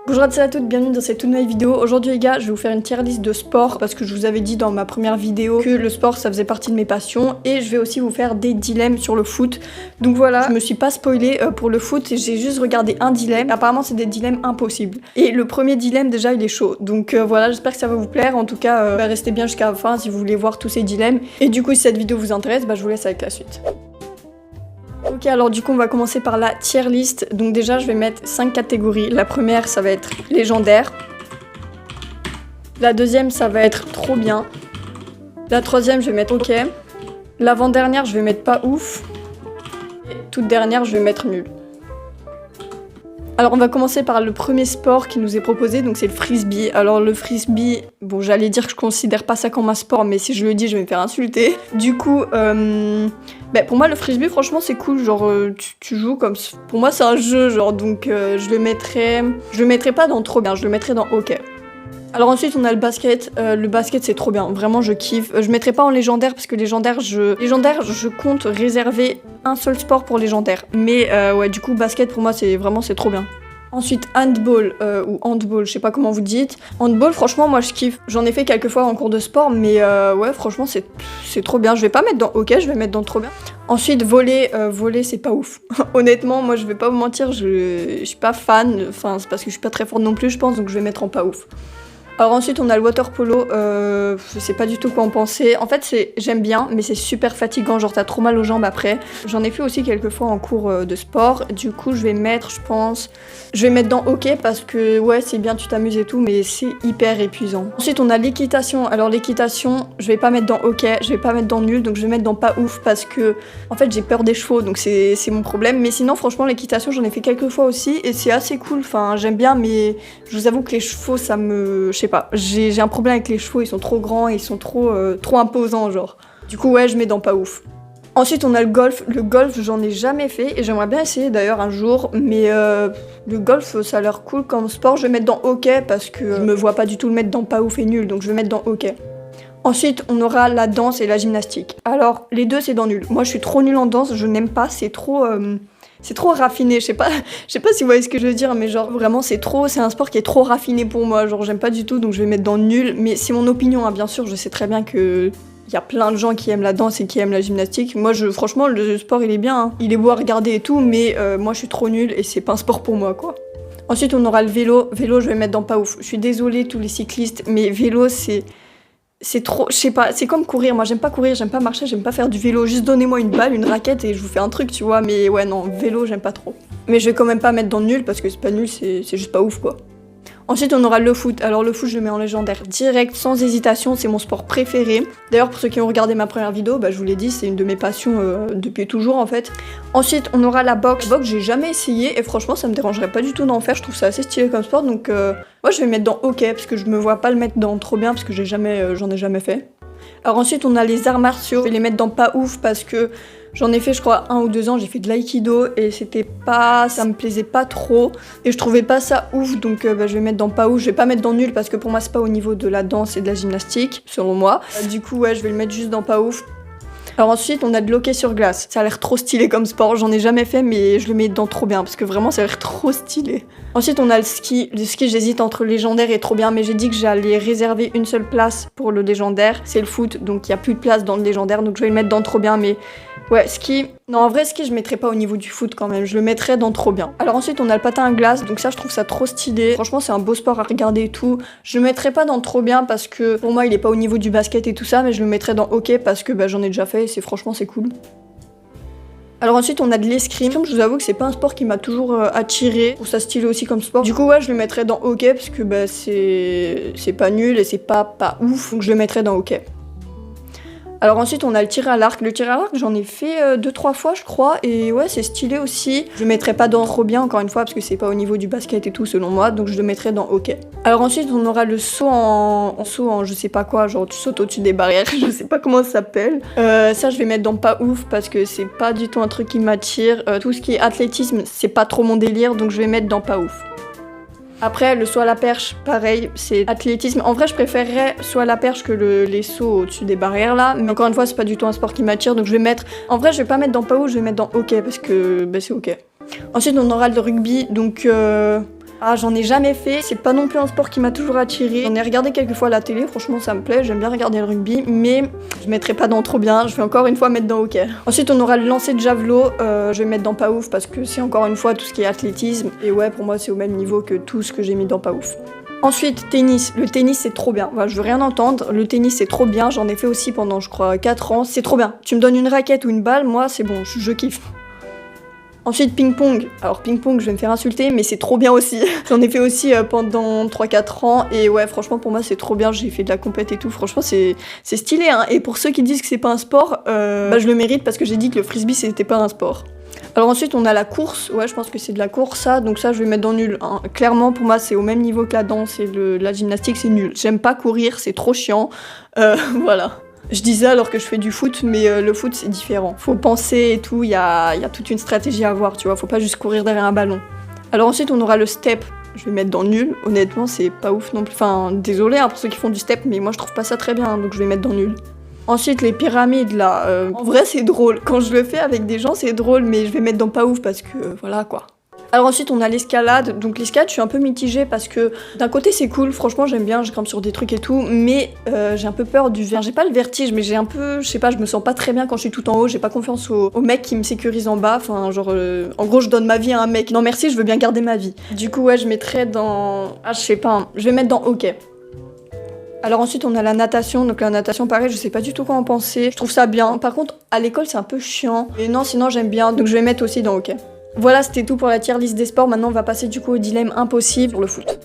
Bonjour à tous et à toutes, bienvenue dans cette toute nouvelle vidéo. Aujourd'hui les gars, je vais vous faire une tier list de sport parce que je vous avais dit dans ma première vidéo que le sport ça faisait partie de mes passions et je vais aussi vous faire des dilemmes sur le foot. Donc voilà, je me suis pas spoilée pour le foot, j'ai juste regardé un dilemme. Apparemment c'est des dilemmes impossibles. Et le premier dilemme déjà il est chaud. Donc voilà, j'espère que ça va vous plaire. En tout cas, restez bien jusqu'à la fin si vous voulez voir tous ces dilemmes. Et du coup si cette vidéo vous intéresse, je vous laisse avec la suite. Ok, alors du coup on va commencer par la tier list. Donc déjà je vais mettre 5 catégories. La première ça va être légendaire. La deuxième ça va être trop bien. La troisième je vais mettre ok. L'avant-dernière je vais mettre pas ouf. Et toute dernière je vais mettre nul. Alors on va commencer par le premier sport qui nous est proposé, donc c'est le frisbee. Alors le frisbee, bon j'allais dire que je considère pas ça comme un sport, mais si je le dis je vais me faire insulter. Du coup, pour moi le frisbee franchement c'est cool, genre tu joues comme... Pour moi c'est un jeu, genre donc je le mettrais pas dans trop bien, je le mettrais dans ok. Alors ensuite on a le basket c'est trop bien, vraiment je kiffe. Je mettrai pas en légendaire parce que légendaire je compte réserver un seul sport pour légendaire. Mais ouais du coup basket pour moi c'est trop bien. Ensuite handball ou handball, je sais pas comment vous dites. Handball franchement moi je kiffe. J'en ai fait quelques fois en cours de sport mais ouais franchement c'est trop bien. Je vais pas mettre dans ok, je vais mettre dans trop bien. Ensuite volley c'est pas ouf. Honnêtement moi je vais pas vous mentir, je suis pas fan. Enfin c'est parce que je suis pas très forte non plus je pense donc je vais mettre en pas ouf. Alors ensuite on a le water polo, je sais pas du tout quoi en penser. En fait j'aime bien mais c'est super fatigant, genre t'as trop mal aux jambes après. J'en ai fait aussi quelques fois en cours de sport, du coup je vais mettre dans ok parce que ouais c'est bien tu t'amuses et tout mais c'est hyper épuisant. Ensuite on a l'équitation, alors l'équitation je vais pas mettre dans ok, je vais pas mettre dans nul donc je vais mettre dans pas ouf parce que en fait j'ai peur des chevaux donc c'est mon problème. Mais sinon franchement l'équitation j'en ai fait quelques fois aussi et c'est assez cool, enfin j'aime bien mais je vous avoue que les chevaux ça me... je sais pas, j'ai un problème avec les chevaux, ils sont trop grands et ils sont trop imposants genre. Du coup ouais je mets dans pas ouf. Ensuite on a le golf j'en ai jamais fait et j'aimerais bien essayer d'ailleurs un jour mais le golf ça a l'air cool comme sport, je vais mettre dans ok parce que je me vois pas du tout le mettre dans pas ouf et nul donc je vais mettre dans ok. Ensuite on aura la danse et la gymnastique. Alors les deux c'est dans nul, moi je suis trop nulle en danse, je n'aime pas, c'est trop raffiné, je sais pas si vous voyez ce que je veux dire, mais genre vraiment c'est un sport qui est trop raffiné pour moi, genre j'aime pas du tout donc je vais mettre dans nul, mais c'est mon opinion hein, bien sûr, je sais très bien que il y a plein de gens qui aiment la danse et qui aiment la gymnastique. Moi franchement le sport il est bien, hein. Il est beau à regarder et tout, mais moi je suis trop nulle et c'est pas un sport pour moi quoi. Ensuite on aura le vélo, je vais mettre dans pas ouf, je suis désolée tous les cyclistes, mais vélo c'est trop, je sais pas, c'est comme courir, moi j'aime pas courir, j'aime pas marcher, j'aime pas faire du vélo, juste donnez-moi une balle, une raquette et je vous fais un truc tu vois, mais ouais non, vélo j'aime pas trop. Mais je vais quand même pas mettre dans nul parce que c'est pas nul, c'est juste pas ouf quoi. Ensuite on aura le foot, alors le foot je le mets en légendaire direct, sans hésitation, c'est mon sport préféré. D'ailleurs pour ceux qui ont regardé ma première vidéo, je vous l'ai dit, c'est une de mes passions depuis toujours en fait. Ensuite on aura la boxe, j'ai jamais essayé et franchement ça me dérangerait pas du tout d'en faire, je trouve ça assez stylé comme sport donc moi je vais mettre dans ok parce que je me vois pas le mettre dans trop bien parce que j'en ai jamais fait. Alors ensuite on a les arts martiaux, je vais les mettre dans pas ouf parce que j'en ai fait je crois 1 ou 2 ans, j'ai fait de l'aïkido et ça me plaisait pas trop et je trouvais pas ça ouf donc je vais mettre dans pas ouf, je vais pas mettre dans nul parce que pour moi c'est pas au niveau de la danse et de la gymnastique selon moi. Du coup ouais je vais le mettre juste dans pas ouf. Alors ensuite on a de l'hockey sur glace, ça a l'air trop stylé comme sport, j'en ai jamais fait mais je le mets dedans trop bien parce que vraiment ça a l'air trop stylé. Ensuite on a le ski j'hésite entre légendaire et trop bien mais j'ai dit que j'allais réserver une seule place pour le légendaire, c'est le foot donc il y a plus de place dans le légendaire donc je vais le mettre dans trop bien mais ouais ski, non en vrai ski je mettrais pas au niveau du foot quand même, je le mettrais dans trop bien. Alors ensuite on a le patin à glace donc ça je trouve ça trop stylé, franchement c'est un beau sport à regarder et tout. Je le mettrais pas dans trop bien parce que pour moi il est pas au niveau du basket et tout ça mais je le mettrais dans ok parce que j'en ai déjà fait et franchement c'est cool. Alors ensuite on a de l'escrime, je vous avoue que c'est pas un sport qui m'a toujours attiré, je trouve ça stylé aussi comme sport. Du coup ouais je le mettrais dans ok parce que c'est pas nul et c'est pas ouf donc je le mettrais dans ok. Alors ensuite on a le tir à l'arc, j'en ai fait 2-3 fois je crois et ouais c'est stylé aussi. Je le mettrai pas dans trop bien encore une fois parce que c'est pas au niveau du basket et tout selon moi donc je le mettrai dans ok. Alors ensuite on aura le saut en je sais pas quoi, genre tu sautes au-dessus des barrières, je sais pas comment ça s'appelle. Ça je vais mettre dans pas ouf parce que c'est pas du tout un truc qui m'attire. Tout ce qui est athlétisme c'est pas trop mon délire donc je vais mettre dans pas ouf. Après, le saut à la perche, pareil, c'est athlétisme. En vrai, je préférerais saut à la perche que les sauts au-dessus des barrières là. Mais encore une fois, c'est pas du tout un sport qui m'attire, donc je vais mettre... En vrai, je vais pas mettre dans pas ouf, je vais mettre dans ok, parce que c'est ok. Ensuite, on aura le rugby, donc... Ah, j'en ai jamais fait, c'est pas non plus un sport qui m'a toujours attiré. J'en ai regardé quelques fois à la télé, franchement ça me plaît, j'aime bien regarder le rugby, mais je mettrai pas dans trop bien, je vais encore une fois mettre dans hockey. Ensuite on aura le lancer de javelot, je vais mettre dans pas ouf parce que c'est encore une fois tout ce qui est athlétisme, et ouais pour moi c'est au même niveau que tout ce que j'ai mis dans pas ouf. Ensuite, tennis. Le tennis, c'est trop bien. Enfin, je veux rien entendre. Le tennis, c'est trop bien. J'en ai fait aussi pendant, je crois, 4 ans. C'est trop bien. Tu me donnes une raquette ou une balle, moi, c'est bon, je kiffe. Ensuite, ping-pong. Alors, ping-pong, je vais me faire insulter, mais c'est trop bien aussi. J'en ai fait aussi pendant 3-4 ans. Et ouais, franchement, pour moi, c'est trop bien. J'ai fait de la compète et tout. Franchement, c'est stylé, hein. Et pour ceux qui disent que c'est pas un sport, je le mérite parce que j'ai dit que le frisbee, c'était pas un sport. Alors ensuite on a la course, ouais je pense que c'est de la course ça, donc ça je vais mettre dans nul. Hein. Clairement pour moi c'est au même niveau que la danse et la gymnastique, c'est nul. J'aime pas courir, c'est trop chiant, voilà. Je disais alors que je fais du foot, mais le foot c'est différent. Faut penser et tout, il y a toute une stratégie à avoir, tu vois, faut pas juste courir derrière un ballon. Alors ensuite on aura le step, je vais mettre dans nul, honnêtement c'est pas ouf non plus. Enfin désolé hein, pour ceux qui font du step, mais moi je trouve pas ça très bien, donc je vais mettre dans nul. Ensuite, les pyramides, là, en vrai, c'est drôle. Quand je le fais avec des gens, c'est drôle, mais je vais mettre dans pas ouf parce que, voilà, quoi. Alors ensuite, on a l'escalade. Donc l'escalade, je suis un peu mitigée parce que d'un côté, c'est cool. Franchement, j'aime bien, je grimpe sur des trucs et tout. Mais j'ai un peu peur du vertige. J'ai pas le vertige, mais j'ai un peu, je sais pas, je me sens pas très bien quand je suis tout en haut. J'ai pas confiance au mec qui me sécurise en bas. Enfin, genre, en gros, je donne ma vie à un mec. Non, merci, je veux bien garder ma vie. Du coup, ouais, je mettrais dans... Ah, je sais pas, hein. Je vais mettre dans hockey. Alors ensuite on a la natation, donc la natation pareil je sais pas du tout quoi en penser, je trouve ça bien, par contre à l'école c'est un peu chiant, et non sinon j'aime bien, donc je vais mettre aussi dans hockey. Voilà c'était tout pour la tier list des sports, maintenant on va passer du coup au dilemme impossible pour le foot.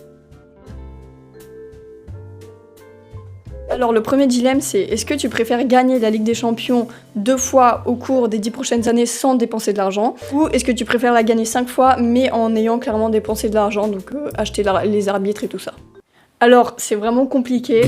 Alors le premier dilemme c'est, est-ce que tu préfères gagner la Ligue des Champions 2 fois au cours des 10 prochaines années sans dépenser de l'argent, ou est-ce que tu préfères la gagner 5 fois mais en ayant clairement dépensé de l'argent, donc acheter les arbitres et tout ça. Alors, c'est vraiment compliqué.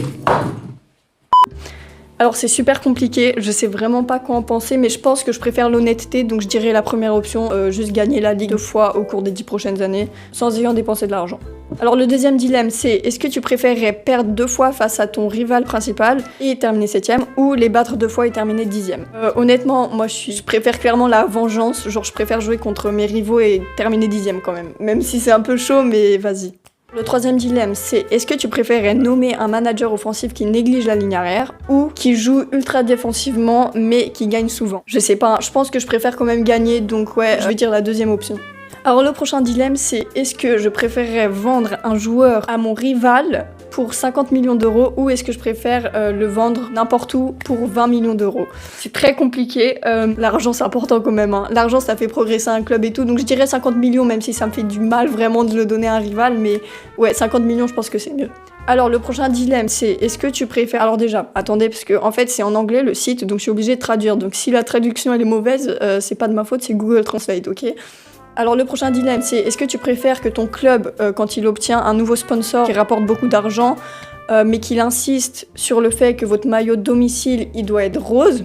Alors, c'est super compliqué, je sais vraiment pas quoi en penser, mais je pense que je préfère l'honnêteté, donc je dirais la première option, juste gagner la Ligue 2 fois au cours des 10 prochaines années, sans ayant dépensé de l'argent. Alors, le deuxième dilemme, c'est est-ce que tu préférerais perdre 2 fois face à ton rival principal et terminer 7ème, ou les battre 2 fois et terminer 10ème? Honnêtement, moi je préfère clairement la vengeance, genre je préfère jouer contre mes rivaux et terminer 10ème quand même si c'est un peu chaud, mais vas-y. Le troisième dilemme, c'est est-ce que tu préférerais nommer un manager offensif qui néglige la ligne arrière ou qui joue ultra défensivement mais qui gagne souvent? Je sais pas, je pense que je préfère quand même gagner, donc ouais, je vais dire la deuxième option. Alors le prochain dilemme, c'est est-ce que je préférerais vendre un joueur à mon rival pour 50 millions d'euros ou est-ce que je préfère le vendre n'importe où pour 20 millions d'euros? C'est très compliqué, l'argent c'est important quand même, hein. L'argent ça fait progresser un club et tout, donc je dirais 50 millions même si ça me fait du mal vraiment de le donner à un rival, mais ouais 50 millions je pense que c'est mieux. Alors le prochain dilemme c'est est-ce que tu préfères... Alors déjà, attendez parce que en fait c'est en anglais le site, donc je suis obligée de traduire, donc si la traduction elle est mauvaise, c'est pas de ma faute, c'est Google Translate, ok? Alors le prochain dilemme, c'est est-ce que tu préfères que ton club, quand il obtient un nouveau sponsor qui rapporte beaucoup d'argent, mais qu'il insiste sur le fait que votre maillot de domicile, il doit être rose,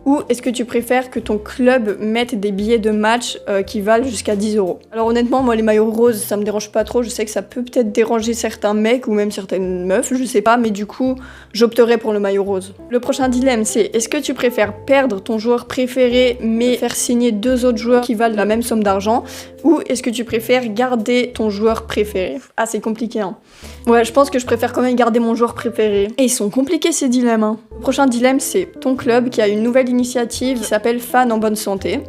ou est-ce que tu préfères que ton club mette des billets de match qui valent jusqu'à 10 €? Alors honnêtement, moi les maillots roses, ça me dérange pas trop, je sais que ça peut peut-être déranger certains mecs ou même certaines meufs, je sais pas, mais du coup, j'opterais pour le maillot rose. Le prochain dilemme, c'est est-ce que tu préfères perdre ton joueur préféré mais faire signer 2 autres joueurs qui valent la même somme d'argent, ou est-ce que tu préfères garder ton joueur préféré? Ah, c'est compliqué, hein. Ouais, je pense que je préfère quand même garder mon joueur préféré. Et ils sont compliqués ces dilemmes, hein. Le prochain dilemme, c'est ton club qui a une nouvelle initiative qui s'appelle Fans en bonne santé.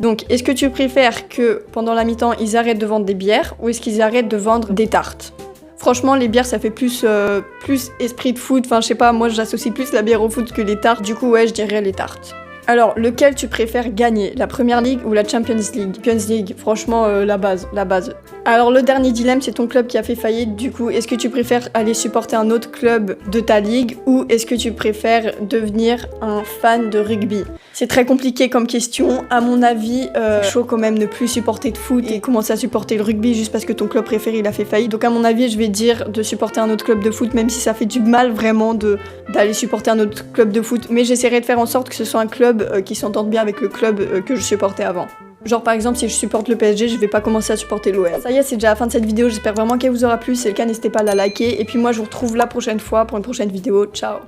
Donc, est-ce que tu préfères que pendant la mi-temps, ils arrêtent de vendre des bières ou est-ce qu'ils arrêtent de vendre des tartes? Franchement, les bières, ça fait plus esprit de foot. Enfin, je sais pas, moi, j'associe plus la bière au foot que les tartes. Du coup, ouais, je dirais les tartes. Alors, lequel tu préfères gagner? La Premier League ou la Champions League? Champions League, franchement, la base. Alors, le dernier dilemme, c'est ton club qui a fait faillite. Du coup, est-ce que tu préfères aller supporter un autre club de ta ligue ou est-ce que tu préfères devenir un fan de rugby? C'est très compliqué comme question. À mon avis, chaud quand même ne plus supporter de foot et commencer à supporter le rugby juste parce que ton club préféré, il a fait faillite. Donc, à mon avis, je vais dire de supporter un autre club de foot, même si ça fait du mal vraiment d'aller supporter un autre club de foot. Mais j'essaierai de faire en sorte que ce soit un club qui s'entende bien avec le club que je supportais avant. Genre par exemple si je supporte le PSG, je vais pas commencer à supporter l'OM. Ça y est, c'est déjà la fin de cette vidéo, j'espère vraiment qu'elle vous aura plu, si c'est le cas n'hésitez pas à la liker et puis moi je vous retrouve la prochaine fois pour une prochaine vidéo, ciao.